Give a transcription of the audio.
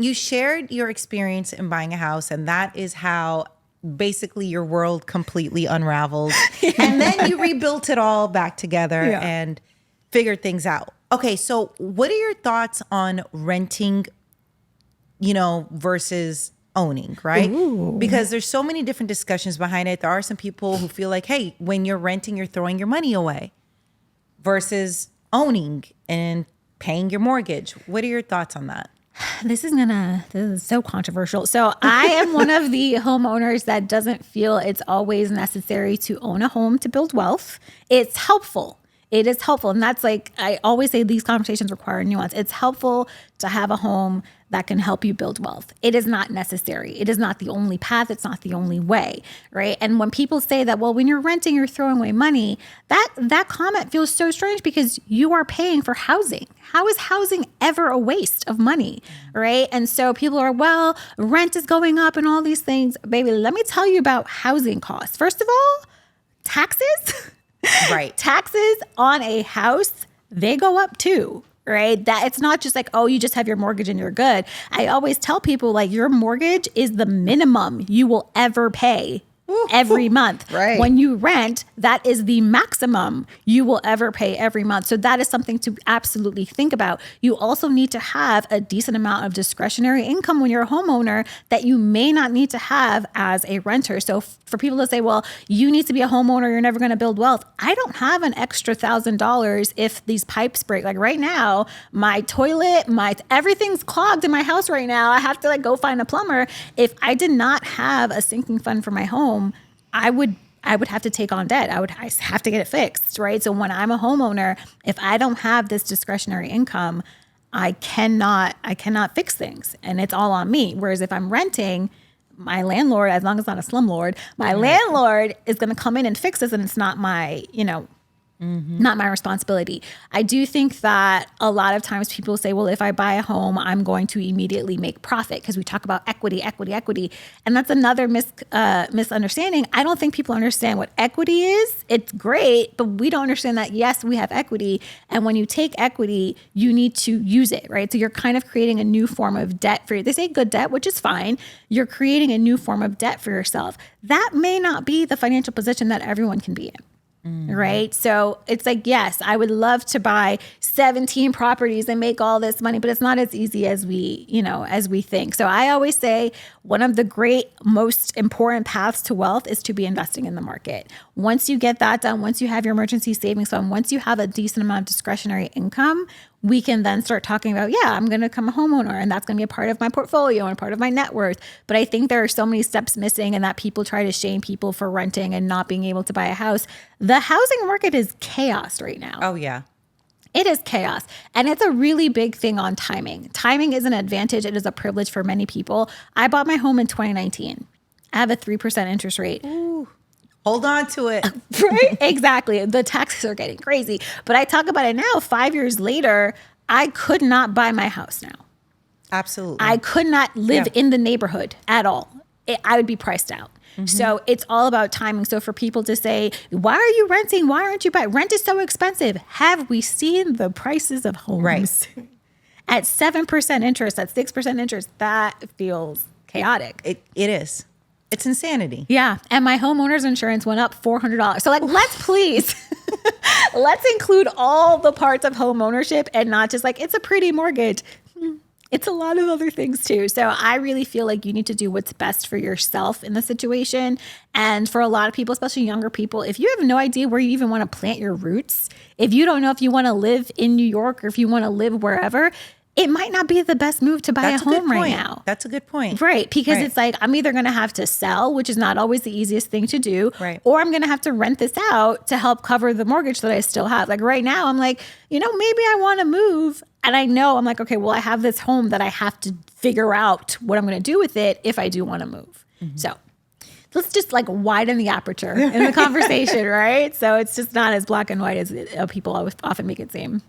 you shared your experience in buying a house, and that is how basically your world completely unraveled. And then you rebuilt it all back together and figured things out. Okay, so what are your thoughts on renting, versus owning, right? Ooh. Because there's so many different discussions behind it. There are some people who feel like, hey, when you're renting, you're throwing your money away versus owning and paying your mortgage. What are your thoughts on that? This is so controversial. So I am one of the homeowners that doesn't feel it's always necessary to own a home to build wealth. It's helpful. It is helpful. And that's like, I always say these conversations require nuance. It's helpful to have a home that can help you build wealth. It is not necessary. It is not the only path. It's not the only way, right? And when people say that, well, when you're renting, you're throwing away money, that comment feels so strange because you are paying for housing. How is housing ever a waste of money, right? And so people are, well, rent is going up and all these things. Baby, let me tell you about housing costs. First of all, taxes. Right. Taxes on a house, they go up too, right? That it's not just like, oh, you just have your mortgage and you're good. I always tell people like your mortgage is the minimum you will ever pay every month. Right. When you rent, that is the maximum you will ever pay every month. So that is something to absolutely think about. You also need to have a decent amount of discretionary income when you're a homeowner that you may not need to have as a renter. So for people to say, well, you need to be a homeowner, you're never going to build wealth. I don't have an extra $1,000 if these pipes break. Like right now, my toilet, everything's clogged in my house right now. I have to like go find a plumber. If I did not have a sinking fund for my home, I would have to take on debt. I have to get it fixed, right? So when I'm a homeowner, if I don't have this discretionary income, I cannot fix things, and it's all on me. Whereas if I'm renting, my landlord, as long as it's not a slumlord, my landlord is going to come in and fix this, and it's not my, not my responsibility. I do think that a lot of times people say, well, if I buy a home, I'm going to immediately make profit because we talk about equity. And that's another misunderstanding. I don't think people understand what equity is. It's great, but we don't understand that, yes, we have equity. And when you take equity, you need to use it, right? So you're kind of creating a new form of debt for you. They say good debt, which is fine. You're creating a new form of debt for yourself. That may not be the financial position that everyone can be in. Mm-hmm. Right. So it's like, yes, I would love to buy 17 properties and make all this money, but it's not as easy as we think. So I always say one of the great, most important paths to wealth is to be investing in the market. Once you get that done, once you have your emergency savings fund, once you have a decent amount of discretionary income, we can then start talking about, I'm going to become a homeowner and that's going to be a part of my portfolio and part of my net worth. But I think there are so many steps missing and that people try to shame people for renting and not being able to buy a house. The housing market is chaos right now. Oh, yeah. It is chaos. And it's a really big thing on timing. Timing is an advantage. It is a privilege for many people. I bought my home in 2019. I have a 3% interest rate. Ooh. Hold on to it. Right? Exactly. The taxes are getting crazy. But I talk about it now, 5 years later, I could not buy my house now. Absolutely. I could not live in the neighborhood at all. I would be priced out. Mm-hmm. So it's all about timing. So for people to say, why are you renting? Why aren't you buying? Rent is so expensive. Have we seen the prices of homes? Right. At 7% interest, at 6% interest, that feels chaotic. It is. It's insanity. Yeah. And my homeowner's insurance went up $400. So let's include all the parts of home ownership and not just like, it's a pretty mortgage. It's a lot of other things too. So I really feel like you need to do what's best for yourself in the situation. And for a lot of people, especially younger people, if you have no idea where you even want to plant your roots, if you don't know if you want to live in New York or if you want to live wherever, it might not be the best move to buy a home right now. That's a good point. Right. Because it's like, I'm either going to have to sell, which is not always the easiest thing to do, or I'm going to have to rent this out to help cover the mortgage that I still have. Like right now, I'm like, maybe I want to move. And I know I'm like, okay, well, I have this home that I have to figure out what I'm going to do with it if I do want to move. Mm-hmm. So let's just like widen the aperture in the conversation, right? So it's just not as black and white as people often make it seem.